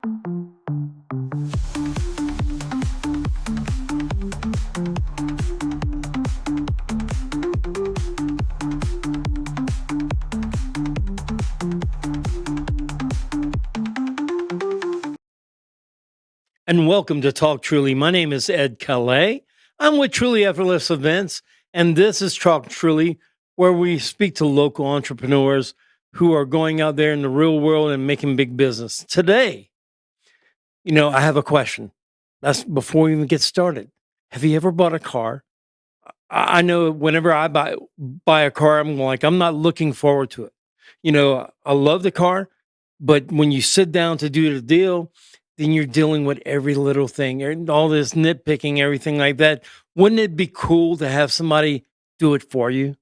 And welcome to Talk Truly. My name is Ed Calais. I'm with Truly Effortless Events, and this is Talk Truly, where we speak to local entrepreneurs who are going out there in the real world and making big business. Today, I have a question. That's before we even get started. Have you ever bought a car? I know whenever I buy a car, I'm not looking forward to it. I love the car, but when you sit down to do the deal, then you're dealing with every little thing and all this nitpicking, everything like that. Wouldn't it be cool to have somebody do it for you?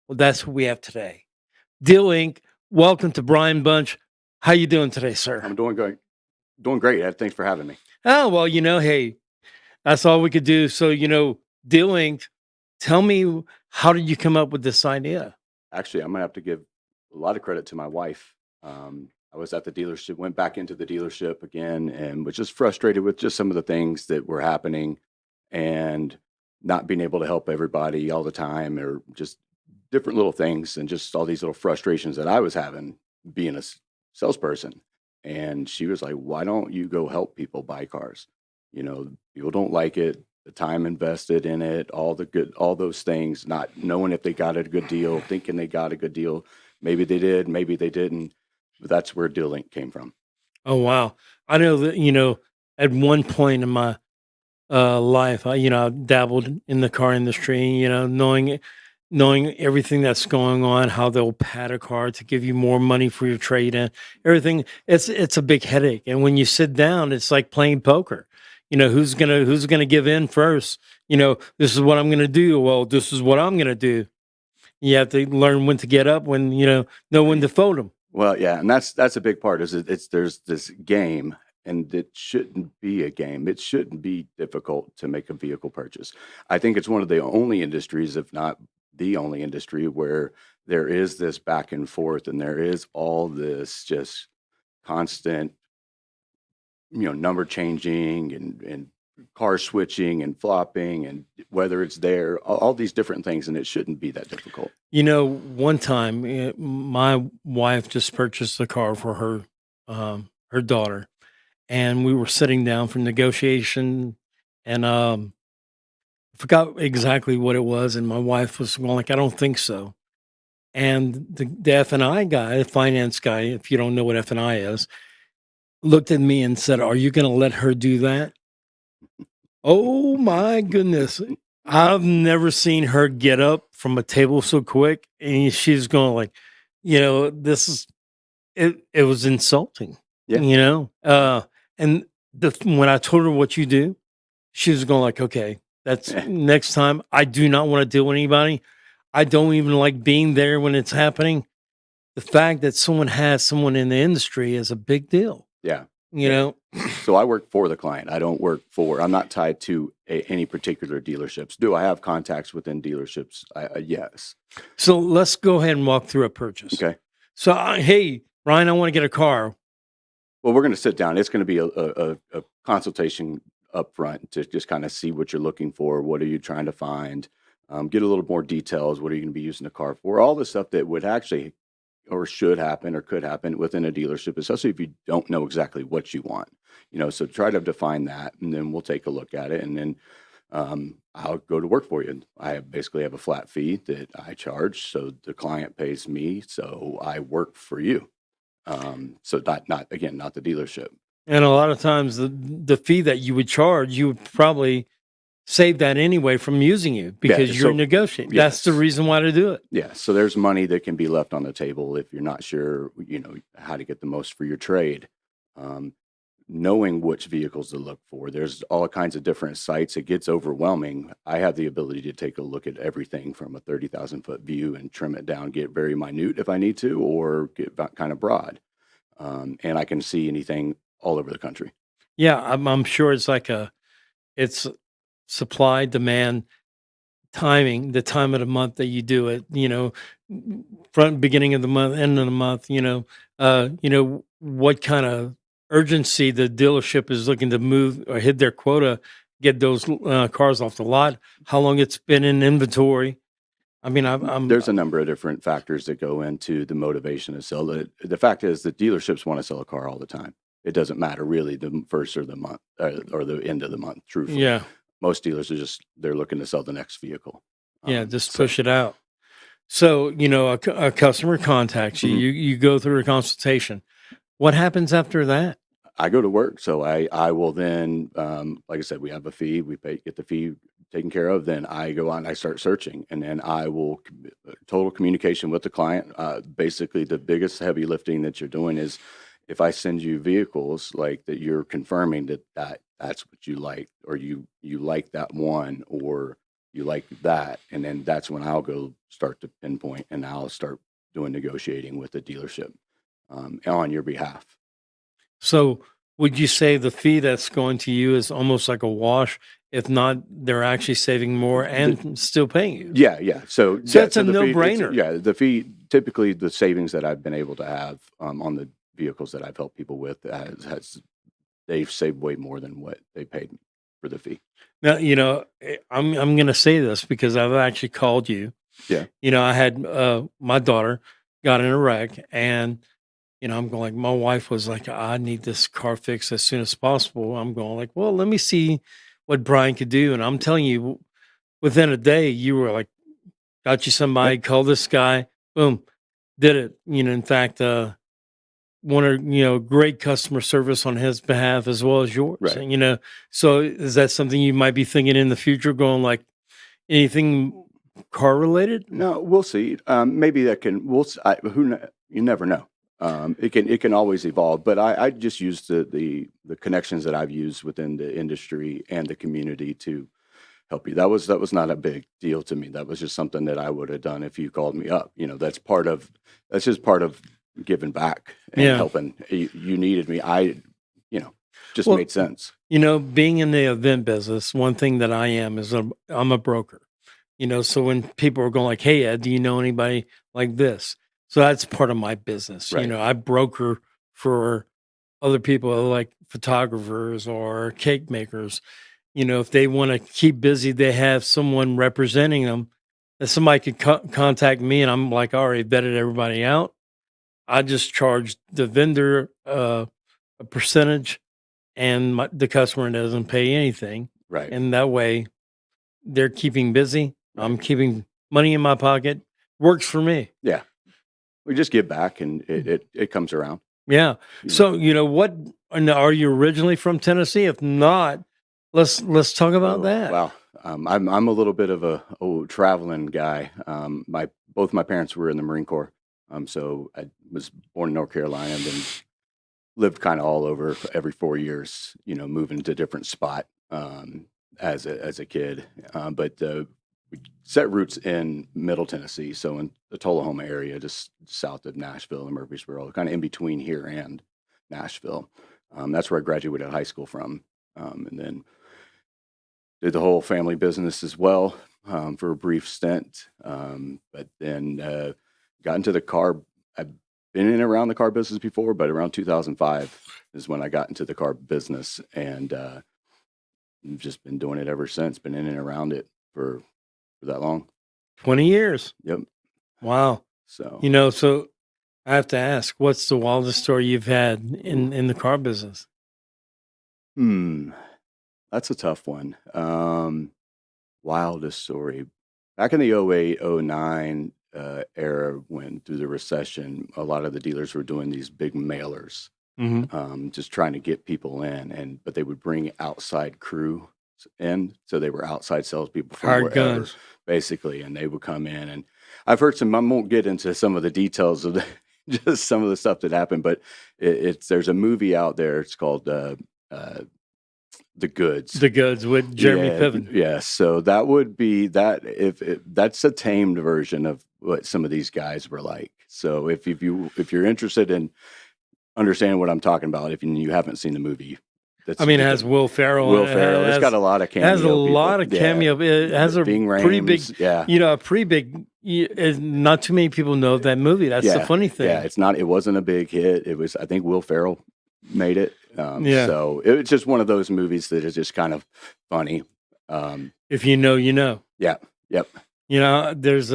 Well, that's what we have today. Deal Inc. Welcome to Brian Bunch. How you doing today, sir? I'm doing great, Ed. Thanks for having me. Oh, well, hey, that's all we could do. So, Deal Inc., tell me, how did you come up with this idea? Actually, I'm gonna have to give a lot of credit to my wife. I was at the dealership, went back into the dealership again, and was just frustrated with just some of the things that were happening, and not being able to help everybody all the time, or just different little things, and just all these little frustrations that I was having being a salesperson. And she was like, "Why don't you go help people buy cars? People don't like it. The time invested in it, all those things, not knowing if they got a good deal, thinking they got a good deal. Maybe they did, maybe they didn't. But that's where Deal Link came from." Oh, wow. I know that, at one point in my life, I dabbled in the car industry, knowing everything that's going on, how they'll pad a car to give you more money for your trade in, everything. It's a big headache. And when you sit down, it's like playing poker. Who's gonna give in first? This is what I'm gonna do. Well, this is what I'm gonna do. You have to learn when to get up, when know when to fold them. Well, yeah, and that's a big part. There's this game, and it shouldn't be a game. It shouldn't be difficult to make a vehicle purchase. I think it's one of the only industries, if not the only industry, where there is this back and forth, and there is all this just constant, number changing, and car switching and flopping, and whether it's there, all these different things, and it shouldn't be that difficult. One time, my wife just purchased a car for her daughter, and we were sitting down for negotiation, and I forgot exactly what it was, and my wife was going like, "I don't think so." And the F and I guy, the finance guy, if you don't know what F and I is, looked at me and said, "Are you going to let her do that?" Oh my goodness. I've never seen her get up from a table so quick. And she's going like, this is it was insulting, Yeah. And when I told her what you do, she was going like, okay, that's next time. I do not want to deal with anybody. I don't even like being there when it's happening. The fact that someone has someone in the industry is a big deal, Yeah. you Yeah. know? So I work for the client. I'm not tied to any particular dealerships. Do I have contacts within dealerships? Yes. So let's go ahead and walk through a purchase. Okay. So, hey, Ryan, I want to get a car. Well, we're going to sit down. It's going to be a consultation up front to just kind of see what you're looking for. What are you trying to find? Get a little more details. What are you going to be using the car for? All the stuff that would actually or should happen or could happen within a dealership, especially if you don't know exactly what you want. So try to define that, and then we'll take a look at it, and then I'll go to work for you. Basically have a flat fee that I charge, so the client pays me, so I work for you. So not again, not the dealership. And a lot of times the fee that you would charge, you would probably save that anyway from using you because you're so negotiating. That's the yes. reason why to do it. Yeah, so there's money that can be left on the table if you're not sure, how to get the most for your trade. Um, Knowing which vehicles to look for, there's all kinds of different sites. It gets overwhelming. I have the ability to take a look at everything from a 30,000-foot view and trim it down, get very minute if I need to, or get kind of broad. And I can see anything all over the country. Yeah, I'm sure it's supply, demand, timing, the time of the month that you do it, front beginning of the month, end of the month, what kind of urgency the dealership is looking to move or hit their quota, get those cars off the lot, how long it's been in inventory. I mean, I'm There's a number of different factors that go into the motivation to sell it. The fact is that dealerships want to sell a car all the time. It doesn't matter really the first or the month or the end of the month, truthfully. yeah, Most dealers are they're looking to sell the next vehicle. yeah, just So push it out. So, a customer contacts you, mhm. you go through a consultation. What happens after that? I go to work, so I will then, like I said, we have a fee, get the fee taken care of, then I go on, I start searching, and then I will total communication with the client. Basically, the biggest heavy lifting that you're doing is if I send you vehicles like that, you're confirming that's what you like, or you like that one, or you like that, and then that's when I'll go start to pinpoint, and I'll start doing negotiating with the dealership on your behalf. So, would you say the fee that's going to you is almost like a wash? If not, they're actually saving more and still paying you. Yeah, yeah. So, So yeah, that's a the fee, no-brainer. yeah, the fee, typically the savings that I've been able to have on the vehicles that I've helped people with they've saved way more than what they paid for the fee. Now, I'm going to say this because I've actually called you. Yeah. I had my daughter got in a wreck, and I'm going like, my wife was like, I need this car fixed as soon as possible. I'm going like, well, let me see what Brian could do. And I'm telling you, within a day, you were like, got you Yeah. somebody, call this guy, boom, did it. In fact, one of great customer service on his behalf as well as yours. Right. And so is that something you might be thinking in the future, going like anything car related? No, we'll see. Maybe that can. You never know. It can always evolve. But I just use the connections that I've used within the industry and the community to help you. That was not a big deal to me. That was just something that I would have done if you called me up. That's just part of giving back and Yeah. helping. You needed me. Just Well, made sense. being in the event business, one thing that I am is I'm a broker. So when people are going like, "Hey, Ed, do you know anybody like this?" So that's part of my business. Right. I broker for other people like photographers or cake makers. If they want to keep busy, they have someone representing them. That somebody could contact me, and I'm like, I already vetted everybody out. I just charge the vendor a percentage, and the customer doesn't pay anything. Right. And that way, they're keeping busy. Right. I'm keeping money in my pocket. Works for me. Yeah. We just give back, and it comes around. Yeah. You know. So what? And are you originally from Tennessee? If not, let's talk about Oh, that. wow. I'm a little bit of a traveling guy. Both my parents were in the Marine Corps. So I was born in North Carolina and then lived kind of all over every 4 years, moving to different spot as a kid. But we set roots in Middle Tennessee, so in the Tullahoma area, just south of Nashville and Murfreesboro, kind of in between here and Nashville. That's where I graduated high school from, and then did the whole family business as well for a brief stint. But then got into the car. I've been in and around the car business before, but around 2005 is when I got into the car business, and I've just been doing it ever since. Been in and around it for that long. 20 years. Yep. Wow. So So I have to ask, what's the wildest story you've had in the car business? That's a tough one. Wildest story. Back in the '08, '09 era, when through the recession, a lot of the dealers were doing these big mailers, Hmm. just trying to get people in, but they would bring outside crew in, so they were outside salespeople from Hard wherever, guns. basically, and they would come in. And I've heard some. I won't get into some of the details of just some of the stuff that happened, but there's a movie out there. It's called The Goods. The goods with Jeremy Yeah, Piven. yeah. So that would be that. If that's a tamed version of what some of these guys were like. So if you're interested in understanding what I'm talking about, if you haven't seen the movie, I mean, it has Will Ferrell. Will Ferrell. It's got a lot of It has a cameo people. lot of cameo. It has a Ving pretty big, Rhames, yeah. a pretty big. Not too many people know that movie. That's the funny thing. Yeah, it wasn't a big hit. It was, I think Will Ferrell made it. Yeah. So it's just one of those movies that is just kind of funny. If you know, you know. Yeah, yep, There's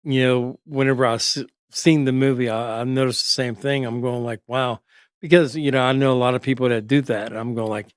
whenever seen the movie, I noticed the same thing. I'm going like, wow, because I know a lot of people that do that. I'm going like,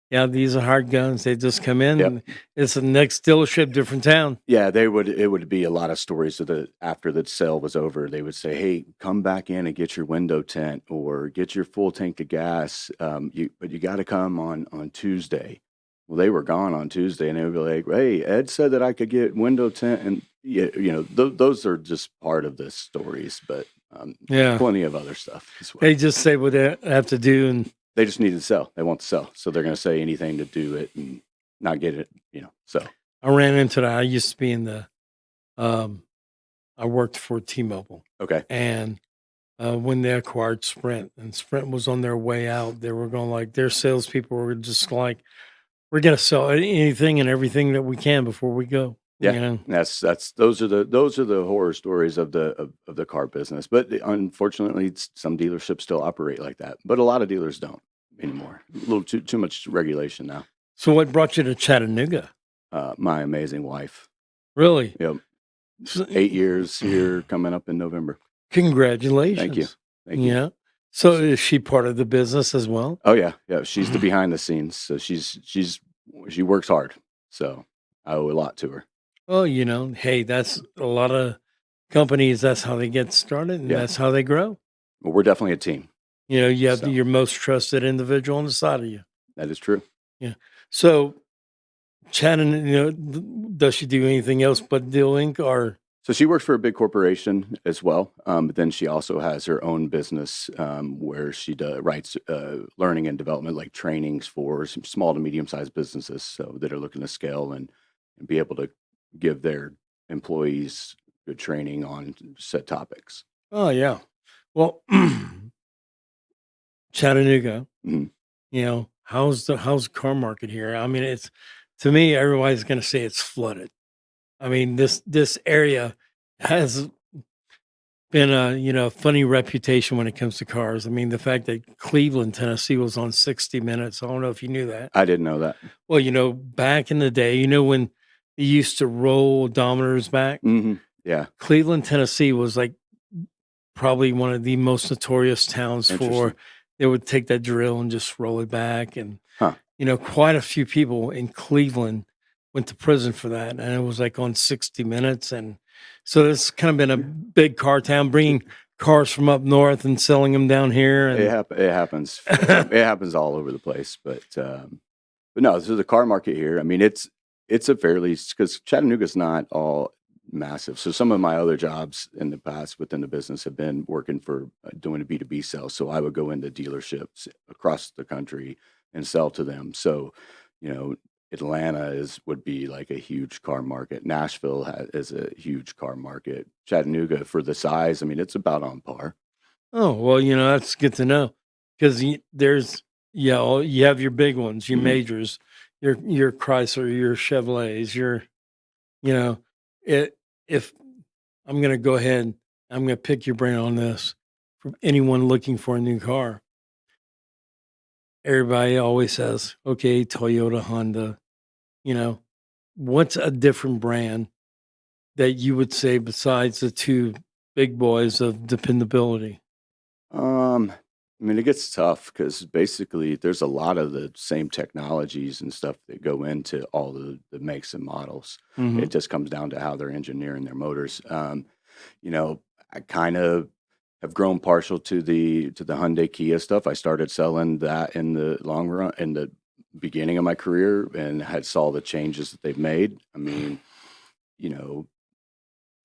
yeah, these are hard guns. They just come in. yep. And it's the next dealership, different town. Yeah, it would be a lot of stories of the after the sale was over, they would say, "Hey, come back in and get your window tint or get your full tank of gas. But you got to come on Tuesday." Well, they were gone on Tuesday, and they would be like, "Hey, Ed said that I could get window tint," and yeah, those are just part of the stories, but Yeah, plenty of other stuff as well. they just say what they have to do, and They just need to sell. They want to sell, so they're going to say anything to do it and not get it. So I ran into that. I used to be in the um, I worked for T-Mobile, okay, and when they acquired Sprint, and Sprint was on their way out, they were going like their salespeople were just like, "We're gonna sell anything and everything that we can before we go." yeah, that's those are the horror stories of the car business. But unfortunately, some dealerships still operate like that, but a lot of dealers don't anymore. A little too much regulation now. So, what brought you to Chattanooga? My amazing wife. Really? Yep, So, 8 years here coming up in November. Thank you, congratulations. thank you. Yeah. So, is she part of the business as well? Oh yeah, yeah. She's the behind the scenes, so she works hard. So I owe a lot to her. Oh, hey, that's a lot of companies. That's how they get started, and Yeah, that's how they grow. well, we're definitely a team. You have So your most trusted individual on the side of you. that is true. Yeah. So, Shannon, does she do anything else but Deal Inc. or? So she works for a big corporation as well, but then she also has her own business where she writes learning and development, like trainings for some small to medium sized businesses, so that are looking to scale and be able to give their employees good training on set topics. Oh, yeah. Well, Chattanooga, Mhm. how's the car market here? I mean, it's to me, everybody's going to say it's flooded. I mean, this area has been a funny reputation when it comes to cars. I mean, the fact that Cleveland, Tennessee was on 60 Minutes. I don't know if you knew that. I didn't know that. Well, back in the day, when they used to roll odometers back, Yeah, Cleveland, Tennessee was like probably one of the most notorious towns for interesting. they would take that drill and just roll it back. And, Huh. quite a few people in Cleveland went to prison for that. And it was like on 60 Minutes. And so it's kind of been a big car town, bringing cars from up north and selling them down here. And It happens. It happens all over the place, but no. So the car market here, I mean, it's a fairly because Chattanooga's not all massive. So some of my other jobs in the past within the business have been working for doing a B2B sales. So I would go into dealerships across the country and sell to them. So, you know, Atlanta would be like a huge car market. Nashville is a huge car market. Chattanooga, for the size, I mean, it's about on par. oh, well, that's good to know because there's, yeah, you have your big ones, your Mhm. majors, your Chrysler, your Chevrolets, you know, it, if I'm going to go ahead, I'm going to pick your brain on this for anyone looking for a new car. Everybody always says, okay, Toyota, Honda, you know, what's a different brand that you would say besides the two big boys of dependability? I mean, it gets tough because basically there's a lot of the same technologies and stuff that go into all the makes and models. Hmm. It just comes down to how they're engineering their motors. You know, I kind of have grown partial to the Hyundai Kia stuff. I started selling that in the long run, in the beginning of my career, and had saw the changes that they've made. I mean, you know,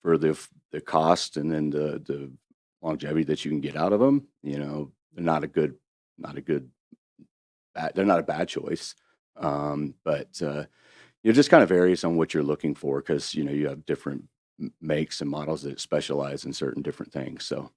for the cost and then the longevity that you can get out of them, they're not a good they're not a bad choice. But it just kind of varies on what you're looking for because you have different makes and models that specialize in certain different things. So,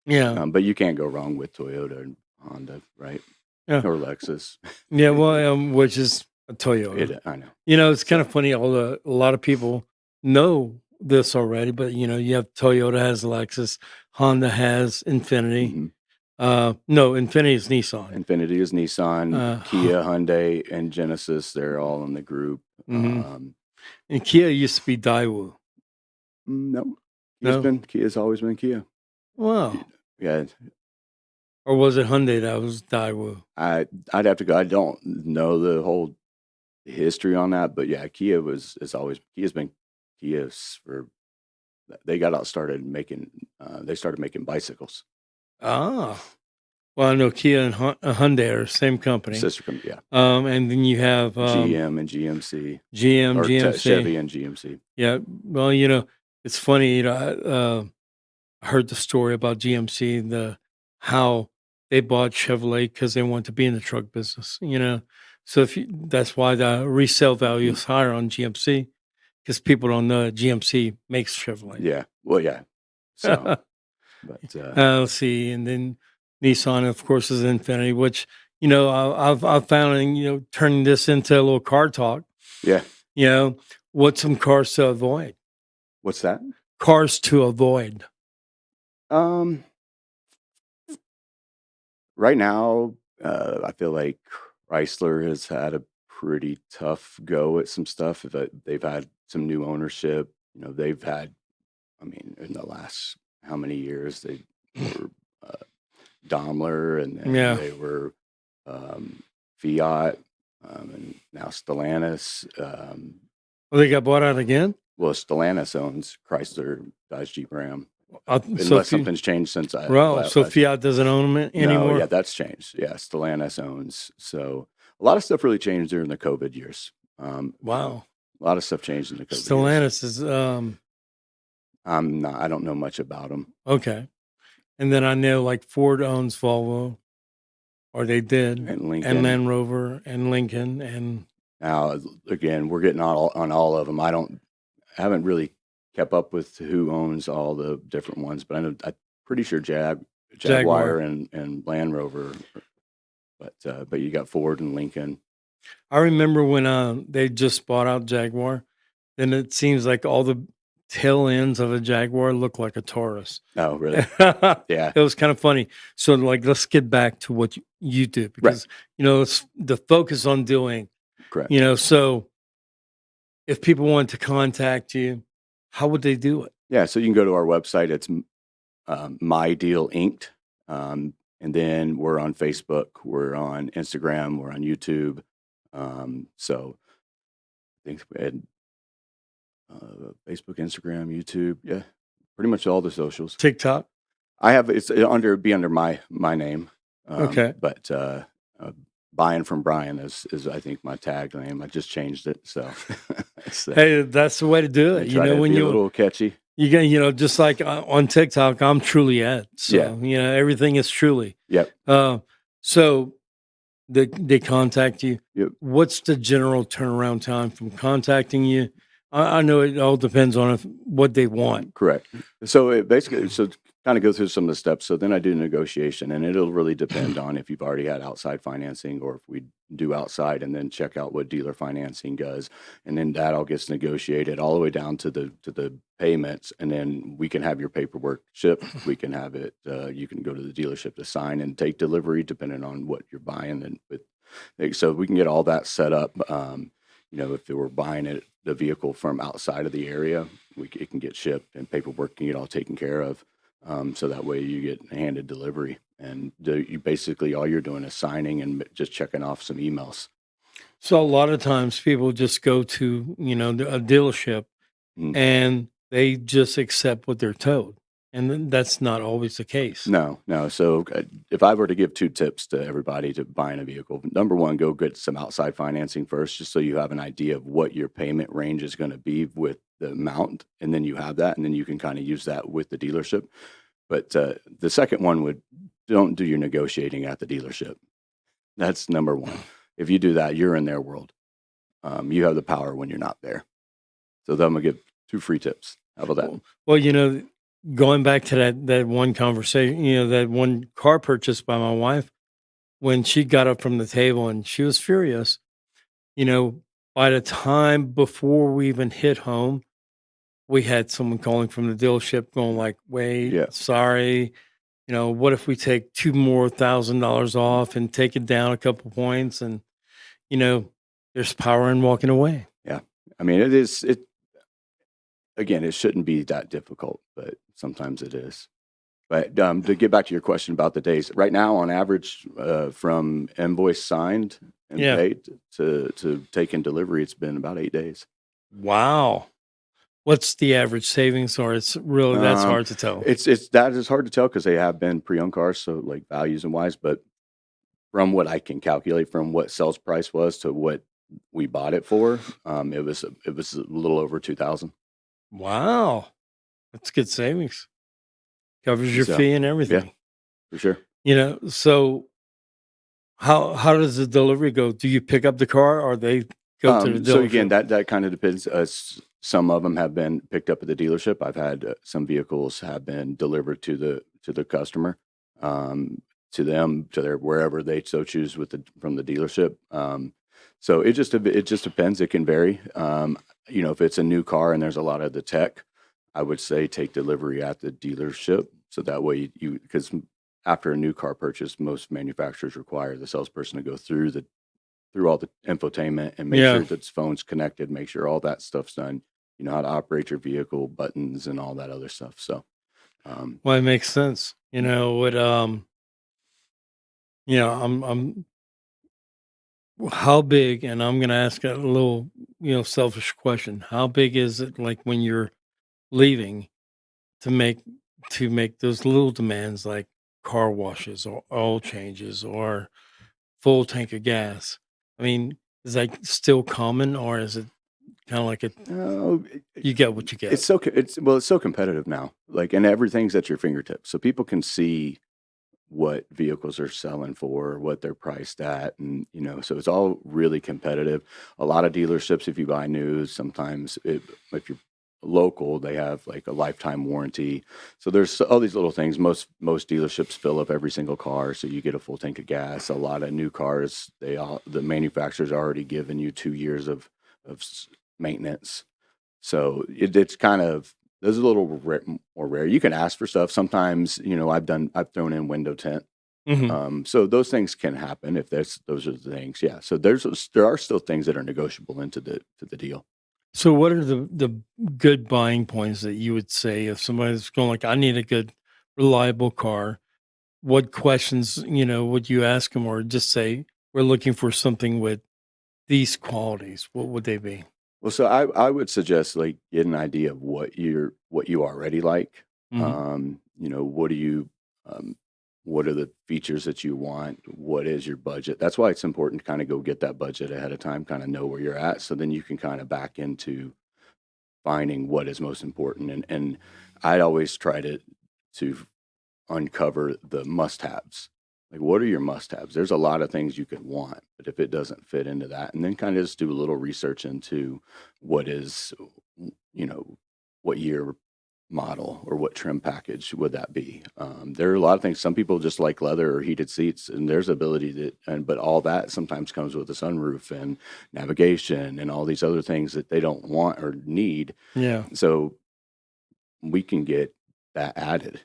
Yeah. but you can't go wrong with Toyota and Honda, right? Yeah. Or Lexus. Yeah. Well, which is a Toyota. I know. It's kind So, of funny. A lot of people know this already, but you have Toyota has Lexus, Honda has Infinity, mhm. No, Infiniti is Nissan. Infinity is Nissan, Huh. Kia, Hyundai, and Genesis. They're all in the group. Mhm. And Kia used to be Daewoo. No, No? Kia's always been Kia. Wow. Yeah, Or was it Hyundai that was Daewoo? I'd have to go. I don't know the whole history on that, but yeah, Kia's been Kia's for they got out started making they started making bicycles. Ah. Well, I know Kia and Hyundai are the same company. Sister company, yeah. And then you have GM and GMC GM, or GMC. Chevy and GMC. Yeah. Well, it's funny. I heard the story about GMC, how they bought Chevrolet because they want to be in the truck business. So that's why the resale value is higher on GMC because people don't know that GMC makes Chevrolet. Yeah, well, yeah. So, but Let's see, and then Nissan, of course, is Infinity, which I've found, turning this into a little car talk. yeah. What's some cars to avoid? What's that? Cars to avoid. Um, right now, I feel like Chrysler has had a pretty tough go at some stuff. They've had some new ownership. They've had, I mean, in the last how many years they were Daimler, and then Yeah. they were Fiat, and now Stellantis. Well, they got bought out again. Well, Stellantis owns Chrysler, Dodge, Jeep, Ram. So Unless something's changed since I well, so last. Fiat doesn't own them No, yeah, anymore. that's changed. Yeah, Stellantis owns. So a lot of stuff really changed during the COVID years. Wow. A lot of stuff changed in the COVID years. Stellantis is I don't know much about them. okay. And then I know like Ford owns Volvo, or they did, And and Lincoln. Land Rover and Lincoln, and Now, again, we're getting on all of them. I haven't really kept up with who owns all the different ones, but I'm pretty sure Jaguar Jaguar. and Land Rover, but you got Ford and Lincoln. I remember when they just bought out Jaguar, then it seems like all the tail ends of a Jaguar look like a Taurus. Oh, really? Yeah. It was kind of funny. So, like, let's get back to what you do Right. because it's the focus on doing. Correct. So if people want to contact you, how would they do it? Yeah, so you can go to our website. It's My Deal Inked, and then we're on Facebook, we're on Instagram, we're on YouTube. So I think we had Facebook, Instagram, YouTube, yeah, pretty much all the socials. TikTok. I have it's under my name. Okay. But buying from Brian is I think my tag name. I just changed it, so Hey, that's the way to do it. when you're a little catchy. You get, just like on TikTok, I'm Truly Ed. So, Yeah. Everything is Truly. Yep. So they contact you. Yep. What's the general turnaround time from contacting you? I know it all depends on what they want. Correct. So it basically, kind of go through some of the steps. So then I do negotiation, and it'll really depend on if you've already had outside financing or if we do outside, and then check out what dealer financing does, and then that all gets negotiated all the way down to the payments, and then we can have your paperwork shipped. We can have it. You can go to the dealership to sign and take delivery, depending on what you're buying, and so we can get all that set up. If they were buying the vehicle from outside of the area, it can get shipped and paperwork can get all taken care of. So that way you get handed delivery, and you basically all you're doing is signing and just checking off some emails. So a lot of times people just go to, a dealership and they just accept what they're told. And then that's not always the case. No. So if I were to give 2 tips to everybody to buying a vehicle, number 1, go get some outside financing first, just so you have an idea of what your payment range is going to be with the amount. And then you have that, and then you can kind of use that with the dealership. But the second one don't do your negotiating at the dealership. That's number 1. If you do that, you're in their world. You have the power when you're not there. So I'm going to give 2 free tips. How about that? Well, going back to that one conversation, that one car purchase by my wife, when she got up from the table and she was furious, by the time before we even hit home, we had someone calling from the dealership going like, wait, sorry, what if we take two more $1,000 off and take it down a couple points and, you know, there's power in walking away. Yeah. I mean, it again, it shouldn't be that difficult, but sometimes it is. But to get back to your question about the days, right now, on average, from invoice signed and Yeah. paid to taking delivery, it's been about 8 days. Wow. What's the average savings, or it's really that's Um, hard to tell? it's that is hard to tell because they have been pre-owned cars, so like values and wise. But from what I can calculate, from what sales price was to what we bought it for, it was a little over 2,000. Wow. That's good savings. Covers your So fee and yeah, everything. for sure. So how does the delivery go? Do you pick up the car or they go to the So again, dealership? that kind of depends. Some of them have been picked up at the dealership. I've had some vehicles have been delivered to the customer, to them, to their wherever they so choose from the dealership. So it just depends. It can vary. If it's a new car and there's a lot of the tech, I would say take delivery at the dealership. So that way because after a new car purchase, most manufacturers require the salesperson to go through all the infotainment and make Yeah. sure that its phone's connected, make sure all that stuff's done. You know how to operate your vehicle, buttons, and all that other stuff. So, um, Well, it makes sense. I'm how big, and I'm gonna ask a little, selfish question. How big is it like when you're leaving to make those little demands like car washes or oil changes or full tank of gas? I mean, is that still common or is it kind of like a oh, you get what you get? it's so competitive now. Like, and everything's at your fingertips, so people can see what vehicles are selling for, what they're priced at, and so it's all really competitive. A lot of dealerships, if you buy new, sometimes if you're local, they have like a lifetime warranty. So there's all these little things. Most dealerships fill up every single car, so you get a full tank of gas. A lot of new cars, the manufacturer's already given you 2 years of maintenance. So it's kind of those are a little more rare. You can ask for stuff. Sometimes, I've thrown in window tint. Hmm. So those things can happen if those are the things. Yeah. So there are still things that are negotiable into the deal. So, what are the good buying points that you would say if somebody's going like, I need a good, reliable car? What questions would you ask them, or just say we're looking for something with these qualities? What would they be? Well, so I would suggest like get an idea of what you already like. Hmm. What do you what are the features that you want? What is your budget? That's why it's important to kind of go get that budget ahead of time, kind of know where you're at, so then you can kind of back into finding what is most important. And I always try to uncover the must-haves. Like, what are your must-haves? There's a lot of things you could want, but if it doesn't fit into that, and then kind of just do a little research into what is, you know, what year model or what trim package would that be? There are a lot of things. Some people just like leather or heated seats, and there's ability but all that sometimes comes with a sunroof and navigation and all these other things that they don't want or need. Yeah. So we can get that added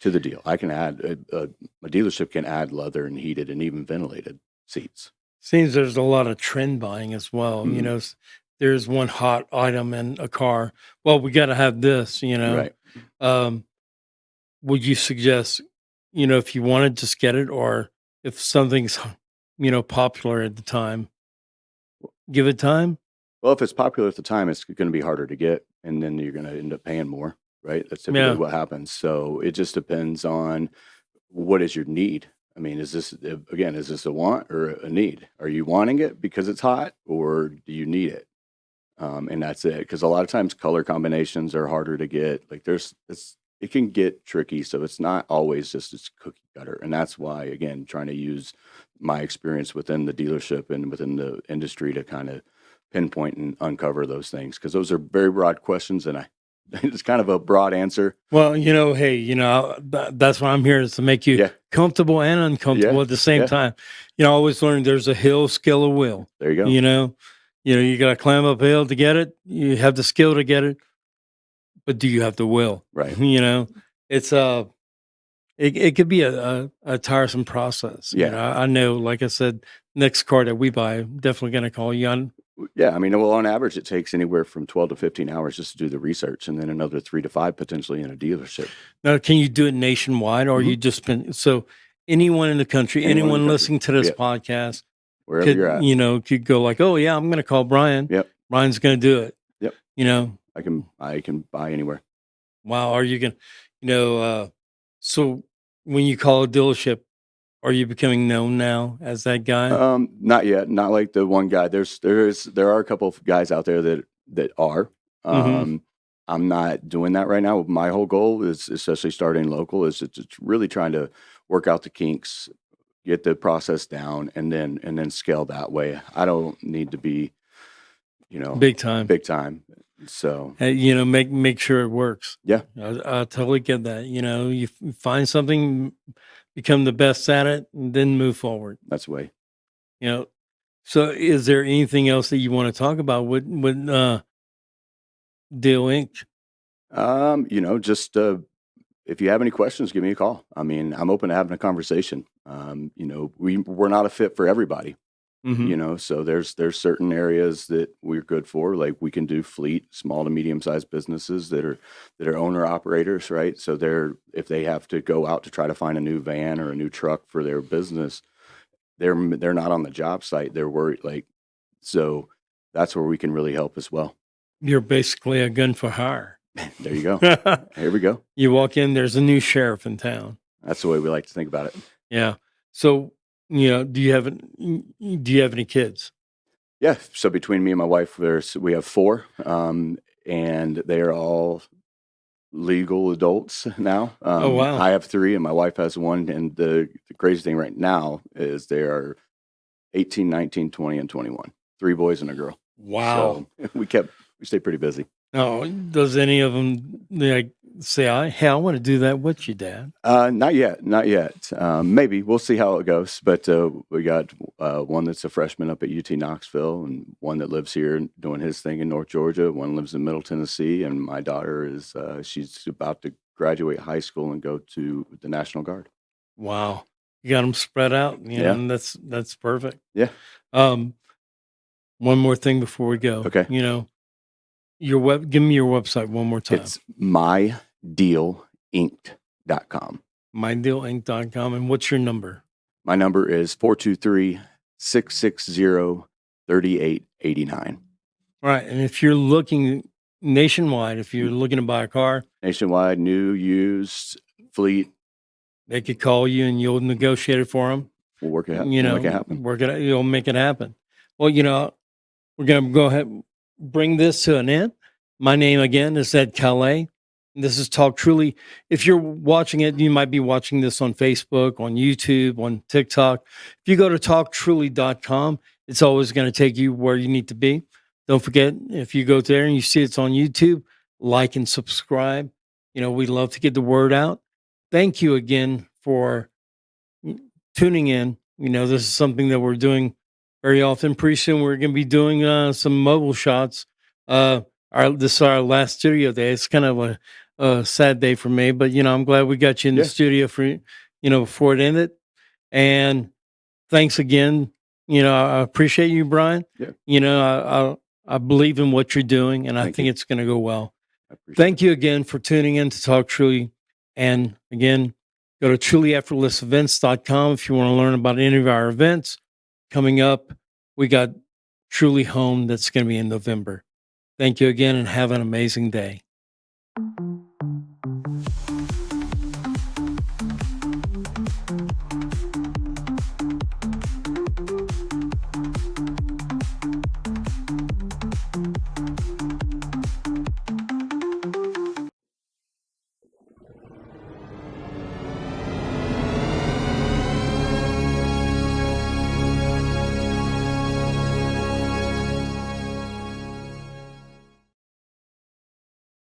to the deal. I can add a dealership can add leather and heated and even ventilated seats. Seems there's a lot of trend buying as well. Mhm. There's one hot item in a car. Well, we got to have this. Right. Um, would you suggest, if you want to just get it, or if something's, popular at the time, give it time? Well, if it's popular at the time, it's going to be harder to get, and then you're going to end up paying more. Right. That's typically Yeah. what happens. So it just depends on what is your need. I mean, is this a want or a need? Are you wanting it because it's hot, or do you need it? And that's it. Because a lot of times color combinations are harder to get. Like it can get tricky. So it's not always just it's cookie cutter. And that's why, again, trying to use my experience within the dealership and within the industry to kind of pinpoint and uncover those things. Because those are very broad questions, and it's kind of a broad answer. Well, hey, that's why I'm here is to make you Yeah, comfortable and yeah, uncomfortable at the same yeah. time. I always learn there's a hill, skill, a will. There you go. You know, you got to climb up a hill to get it. You have the skill to get it, but do you have the will? Right. It's it could be a tiresome process. Yeah. I know, like I said, next car that we buy, I'm definitely going to call you on. Yeah, I mean, well, on average, it takes anywhere from 12 to 15 hours just to do the research, and then another 3 to 5 potentially in a dealership. Now, can you do it nationwide, or Mhm. you just been so anyone in the country, Anyone in the anyone country. listening to this Yeah, podcast wherever could, you're at. could go like, oh yeah, I'm going to call Brian. Yep, Brian's going to do it. yep. You know, I can buy anywhere. wow. Are you going to, you know, so when you call a dealership, are you becoming known now as that guy? Not yet. Not like the one guy. There are a couple of guys out there that are. Hmm. Um, I'm not doing that right now. My whole goal is, especially starting local, is it's really trying to work out the kinks, get the process down, and then scale that way. I don't need to be, you know, Big time. big time. So Hey, make sure it works. yeah, I totally get that. You find something, become the best at it, and then move forward. that's the way. You know, so is there anything else that you want to talk about with Deal Inc? Just if you have any questions, give me a call. I mean, I'm open to having a conversation. We're not a fit for everybody. Hmm. So there's certain areas that we're good for, like we can do fleet, small to medium sized businesses that are owner operators, right? So if they have to go out to try to find a new van or a new truck for their business, they're not on the job site, they're worried, like, so that's where we can really help as well. You're basically a gun for hire. There you go. Here we go. You walk in, there's a new sheriff in town. That's the way we like to think about it. Yeah. So do you have any kids? Yeah, so between me and my wife, we have four, and they are all legal adults now. Oh wow. I have three, and my wife has one. And the crazy thing right now is they are 18, 19, 20, and 21. Three boys and a girl. Wow. So we stay pretty busy. Oh, does any of them like say, I want to do that with you, Dad"? Not yet, not yet. Maybe we'll see how it goes. But we got one that's a freshman up at UT Knoxville, and one that lives here doing his thing in North Georgia. One lives in Middle Tennessee, and my daughter is she's about to graduate high school and go to the National Guard. Wow. You got them spread out, Yeah. and that's perfect. Yeah. Um, one more thing before we go. Okay. Give me your website one more time. It's mydealinked.com. mydealinc.com. And what's your number? My number is 423-660-3889. Right. And if you're looking nationwide, if you're looking to buy a car, Nationwide, new, used, fleet, they could call you and you'll negotiate it for them. we'll work it out. You We'll know, make it happen. you'll make it happen. Well, we're going to go ahead and bring this to an end. My name again is Ed Calais. This is Talk Truly. If you're watching it, you might be watching this on Facebook, on YouTube, on TikTok. If you go to talktruly.com, it's always going to take you where you need to be. Don't forget, if you go there and you see it's on YouTube, like and subscribe. We'd love to get the word out. Thank you again for tuning in. This is something that we're doing very often. Pretty soon, we're going to be doing some mobile shots. This is our last studio day. It's kind of a sad day for me, but I'm glad we got you in the studio for before it ended. And thanks again. I appreciate you, Brian. Yeah. I believe in what you're doing, and I Thank think you. it's going to go well. I appreciate Thank you again for tuning in to Talk Truly. And again, go to trulyeffortlessevents.com if you want to learn about any of our events coming up. We got Truly Home that's going to be in November. Thank you again and have an amazing day.